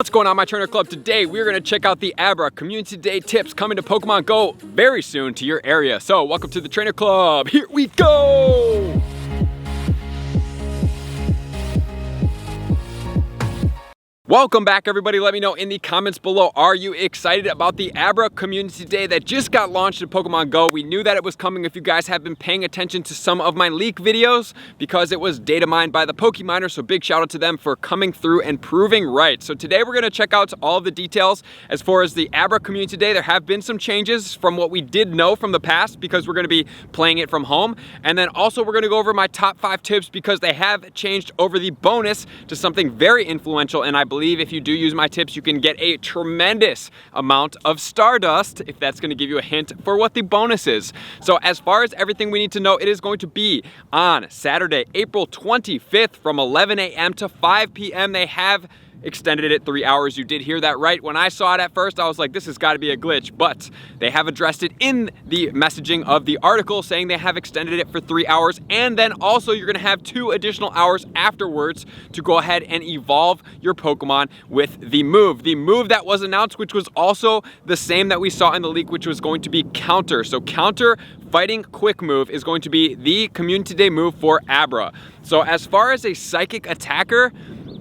What's going on, my trainer club? Today we're going to check out the Abra Community Day tips coming to Pokemon Go very soon to your area. So welcome to the trainer club. Here we go! Welcome back, everybody. Let me know in the comments below, are you excited about the Abra Community Day that just got launched in Pokemon Go? We knew that it was coming if you guys have been paying attention to some of my leak videos because it was data mined by the Pokeminer, so big shout out to them for coming through and proving right. So today we're going to check out all of the details as far as the Abra Community Day. There have been some changes from what we did know from the past because we're going to be playing it from home. And then also we're going to go over my top 5 tips because they have changed over the bonus to something very influential, and I believe if you do use my tips, you can get a tremendous amount of stardust, if that's going to give you a hint for what the bonus is. So as far as everything we need to know, it is going to be on Saturday, April 25th from 11 a.m. to 5 p.m. They have extended it 3 hours. You did hear that right. When I saw it at first, I was like, this has got to be a glitch, but they have addressed it in the messaging of the article saying they have extended it for 3 hours, and then also you're going to have 2 additional hours afterwards to go ahead and evolve your Pokemon with the move. The move that was announced, which was also the same that we saw in the leak, which was going to be Counter. So Counter Fighting Quick Move is going to be the Community Day move for Abra. So as far as a psychic attacker,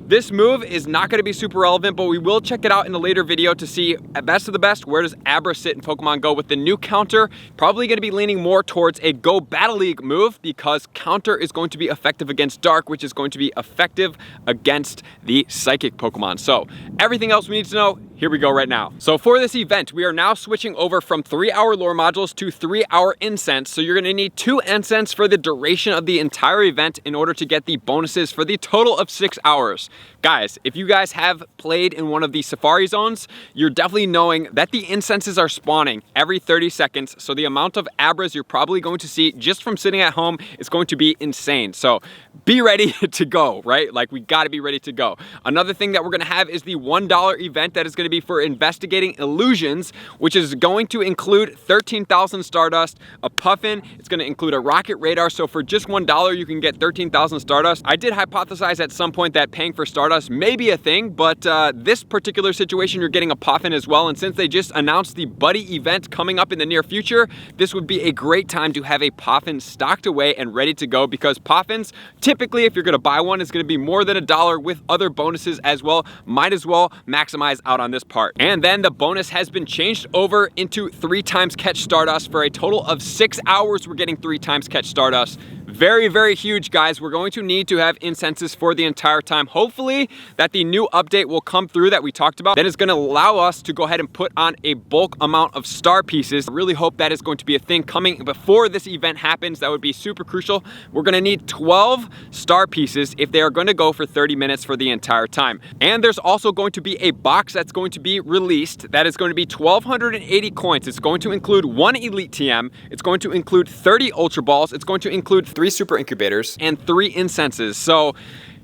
this move is not going to be super relevant, but we will check it out in a later video to see, at best of the best, where does Abra sit in Pokemon Go with the new Counter. Probably going to be leaning more towards a Go Battle League move because Counter is going to be effective against Dark, which is going to be effective against the Psychic Pokemon. So everything else we need to know, here we go right now. So for this event, we are now switching over from 3-hour lore modules to 3-hour incense. So you're going to need 2 incense for the duration of the entire event in order to get the bonuses for the total of 6 hours. Guys, if you guys have played in one of the safari zones, you're definitely knowing that the incenses are spawning every 30 seconds. So the amount of Abras you're probably going to see just from sitting at home is going to be insane. So be ready to go, right? Like, we got to be ready to go. Another thing that we're going to have is the $1 event that is going to be for investigating illusions, which is going to include 13,000 stardust, a puffin. It's going to include a rocket radar. So for just $1, you can get 13,000 stardust. I did hypothesize at some point that paying for stardust may be a thing, but this particular situation, you're getting a puffin as well. And since they just announced the buddy event coming up in the near future, this would be a great time to have a puffin stocked away and ready to go, because puffins, typically, if you're going to buy one, is going to be more than $1 with other bonuses as well. Might as well maximize out on this part. And then the bonus has been changed over into 3 times catch stardust. For a total of 6 hours, we're getting 3 times catch stardust. Very, very huge, guys. We're going to need to have incenses for the entire time. Hopefully that the new update will come through that we talked about. That is going to allow us to go ahead and put on a bulk amount of star pieces. I really hope that is going to be a thing coming before this event happens. That would be super crucial. We're going to need 12 star pieces if they are going to go for 30 minutes for the entire time. And there's also going to be a box that's going to be released that is going to be 1,280 coins. It's going to include 1 Elite TM. It's going to include 30 Ultra Balls. It's going to include 3 Super Incubators and 3 Incenses. So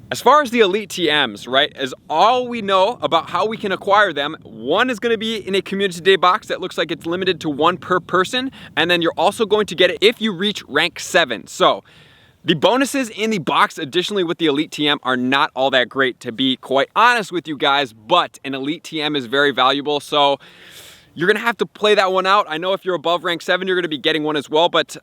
as far as the Elite TMs, right, is all we know about how we can acquire them. 1 is going to be in a Community Day box that looks like it's limited to 1 per person. And then you're also going to get it if you reach rank 7. So the bonuses in the box additionally with the Elite TM are not all that great, to be quite honest with you guys, but an Elite TM is very valuable. So you're going to have to play that one out. I know if you're above rank 7, you're going to be getting one as well, but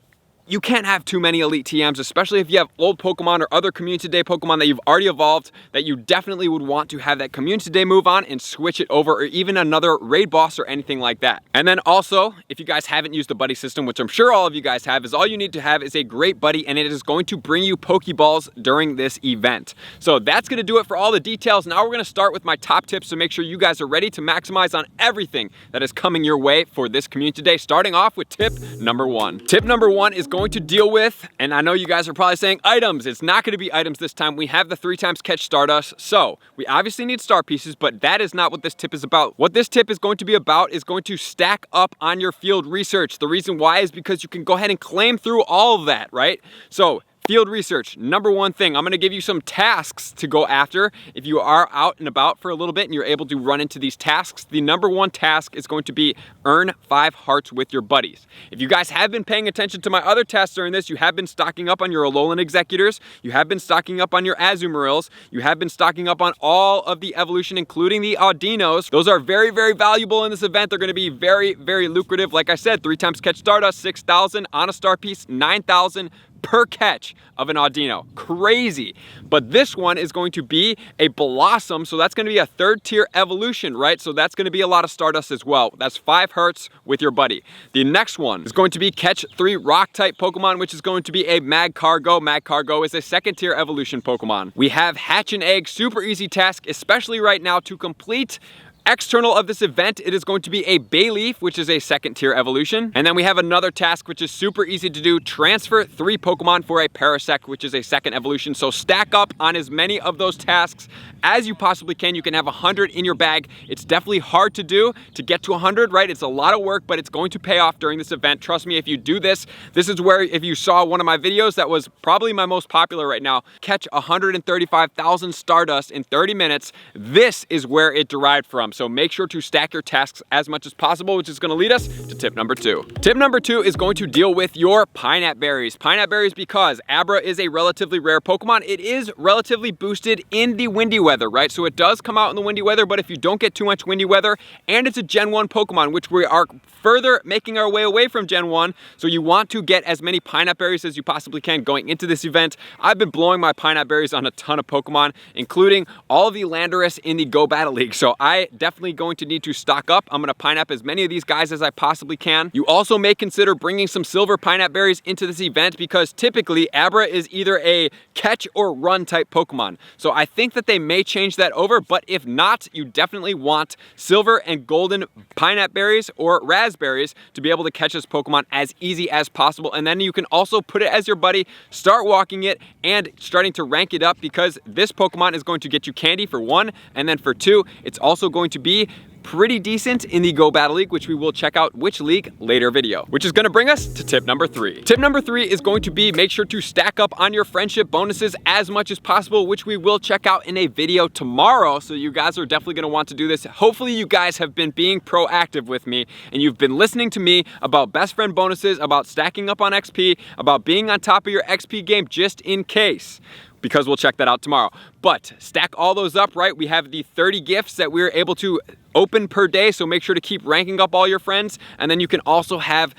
you can't have too many Elite TMs, especially if you have old Pokemon or other Community Day Pokemon that you've already evolved that you definitely would want to have that Community Day move on and switch it over, or even another raid boss or anything like that. And then also, if you guys haven't used the buddy system, which I'm sure all of you guys have, is all you need to have is a great buddy, and it is going to bring you Pokeballs during this event. So that's going to do it for all the details. Now we're going to start with my top tips to make sure you guys are ready to maximize on everything that is coming your way for this Community Day, starting off with tip number 1. Tip number 1 is going to deal with, and I know you guys are probably saying items. It's not going to be items this time. We have the 3 times catch stardust, so we obviously need star pieces, but that is not what this tip is about. What this tip is going to be about is going to stack up on your field research. The reason why is because you can go ahead and claim through all of that, right? So field research, number one thing. I'm gonna give you some tasks to go after. If you are out and about for a little bit and you're able to run into these tasks, the number one task is going to be earn 5 hearts with your buddies. If you guys have been paying attention to my other tasks during this, you have been stocking up on your Alolan Executors, you have been stocking up on your Azumarils, you have been stocking up on all of the evolution, including the Audinos. Those are very, very valuable in this event. They're gonna be very, very lucrative. Like I said, 3 times catch Stardust, 6,000 on a star piece, 9,000 per catch of an Audino. Crazy. But this one is going to be a Blossom, so that's going to be a 3rd tier evolution, right? So that's going to be a lot of Stardust as well. That's 5 hearts with your buddy. The next one is going to be catch 3 rock type Pokemon, which is going to be a Magcargo. Magcargo is a 2nd tier evolution Pokemon. We have Hatch an Egg, super easy task, especially right now to complete. External of this event, it is going to be a Bayleaf, which is a 2nd tier evolution. And then we have another task, which is super easy to do. Transfer 3 Pokemon for a Parasect, which is a 2nd evolution. So stack up on as many of those tasks as you possibly can. You can have 100 in your bag. It's definitely hard to do to get to 100, right? It's a lot of work, but it's going to pay off during this event. Trust me, if you do this, this is where, if you saw one of my videos that was probably my most popular right now, catch 135,000 Stardust in 30 minutes, this is where it derived from. So make sure to stack your tasks as much as possible, which is going to lead us to tip number 2. Tip number 2 is going to deal with your Pineapple Berries. Pineapple Berries, because Abra is a relatively rare Pokemon. It is relatively boosted in the windy weather, right? So it does come out in the windy weather, but if you don't get too much windy weather, and it's a Gen 1 Pokemon, which we are further making our way away from Gen 1, so you want to get as many Pineapple Berries as you possibly can going into this event. I've been blowing my Pineapple Berries on a ton of Pokemon, including all of the Landorus in the Go Battle League, so I definitely going to need to stock up. I'm going to Pineapple as many of these guys as I possibly can. You also may consider bringing some silver Pineapple Berries into this event, because typically Abra is either a catch or run type Pokemon. So I think that they may change that over, but if not, you definitely want silver and golden Pineapple Berries or raspberries to be able to catch this Pokemon as easy as possible. And then you can also put it as your buddy, start walking it and starting to rank it up, because this Pokemon is going to get you candy for 1, and then for 2, it's also going to be pretty decent in the Go Battle League, which we will check out which league later video, which is going to bring us to tip number 3. Tip number 3 is going to be make sure to stack up on your friendship bonuses as much as possible, which we will check out in a video tomorrow. So you guys are definitely going to want to do this. Hopefully you guys have been being proactive with me and you've been listening to me about best friend bonuses, about stacking up on XP, about being on top of your XP game just in case, because we'll check that out tomorrow. But stack all those up, right? We have the 30 gifts that we're able to open per day, so make sure to keep ranking up all your friends. And then you can also have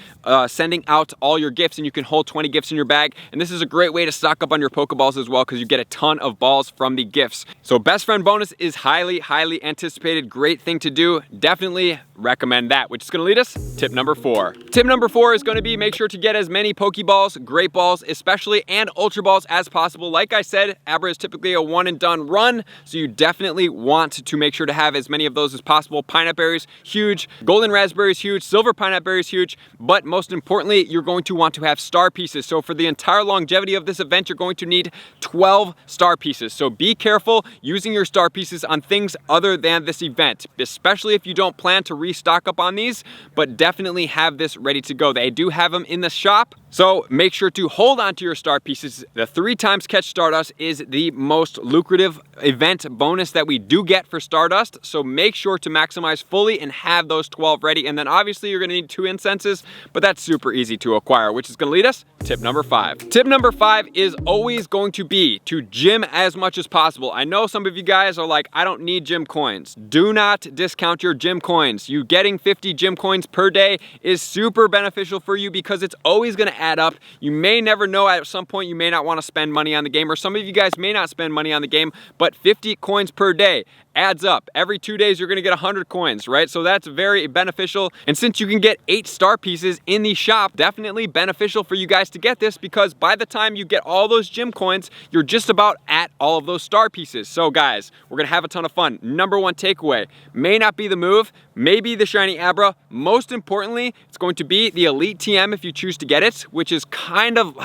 sending out all your gifts, and you can hold 20 gifts in your bag. And this is a great way to stock up on your Pokeballs as well, because you get a ton of balls from the gifts. So best friend bonus is highly, highly anticipated. Great thing to do. Definitely recommend that, which is gonna lead us tip number 4. Tip number 4 is gonna be make sure to get as many Pokeballs, Great Balls especially, and Ultra Balls as possible. Like I said, Abra is typically a one and done run, so you definitely want to make sure to have as many of those as possible. Pineapple Berries, huge. Golden Raspberries, huge. Silver Pineapple Berries, huge. But most importantly, you're going to want to have star pieces. So for the entire longevity of this event, you're going to need 12 star pieces. So be careful using your star pieces on things other than this event, especially if you don't plan to restock up on these, but definitely have this ready to go. They do have them in the shop, so make sure to hold on to your star pieces. The 3 times catch Stardust is the most lucrative event bonus that we do get for Stardust, so make sure to maximize fully and have those 12 ready. And then obviously you're gonna need 2 incenses, but that's super easy to acquire, which is gonna lead us to tip number 5. Tip number 5 is always going to be to gym as much as possible. I know some of you guys are like, I don't need gym coins. Do not discount your gym coins. You getting 50 gym coins per day is super beneficial for you, because it's always gonna add up. You may never know, at some point you may not want to spend money on the game, or some of you guys may not spend money on the game, but 50 coins per day adds up. Every 2 days you're gonna get 100 coins, right? So that's very beneficial. And since you can get 8 star pieces in the shop, definitely beneficial for you guys to get this, because by the time you get all those gym coins, you're just about at all of those star pieces. So guys, we're gonna have a ton of fun. Number 1 takeaway, may not be the move, maybe the shiny Abra. Most importantly, it's going to be the Elite TM if you choose to get it, which is kind of,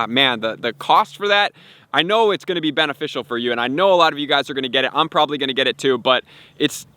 man, the cost for that, I know it's going to be beneficial for you, and I know a lot of you guys are going to get it. I'm probably going to get it too, but it's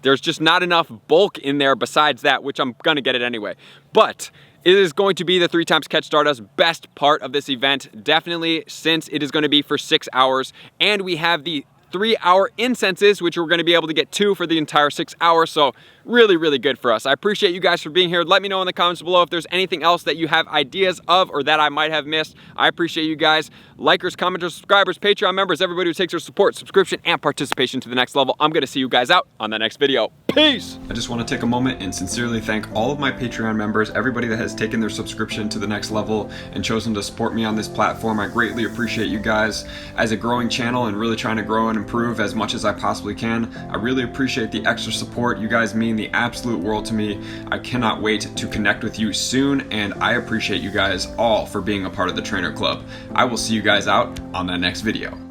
there's just not enough bulk in there besides that, which I'm going to get it anyway. But It is going to be the 3 times catch stardust best part of this event, definitely, since it is going to be for 6 hours, and we have the 3-hour incenses, which we're going to be able to get 2 for the entire 6 hours. So really good for us. I appreciate you guys for being here. Let me know in the comments below if there's anything else that you have ideas of or that I might have missed. I appreciate you guys. Likers, commenters, subscribers, Patreon members, everybody who takes their support, subscription, and participation to the next level. I'm going to see you guys out on the next video. Peace! I just want to take a moment and sincerely thank all of my Patreon members, everybody that has taken their subscription to the next level and chosen to support me on this platform. I greatly appreciate you guys. As a growing channel and really trying to grow and improve as much as I possibly can, I really appreciate the extra support. You guys mean the absolute world to me. I cannot wait to connect with you soon, and I appreciate you guys all for being a part of the Trainer Club. I will see you guys out on the next video.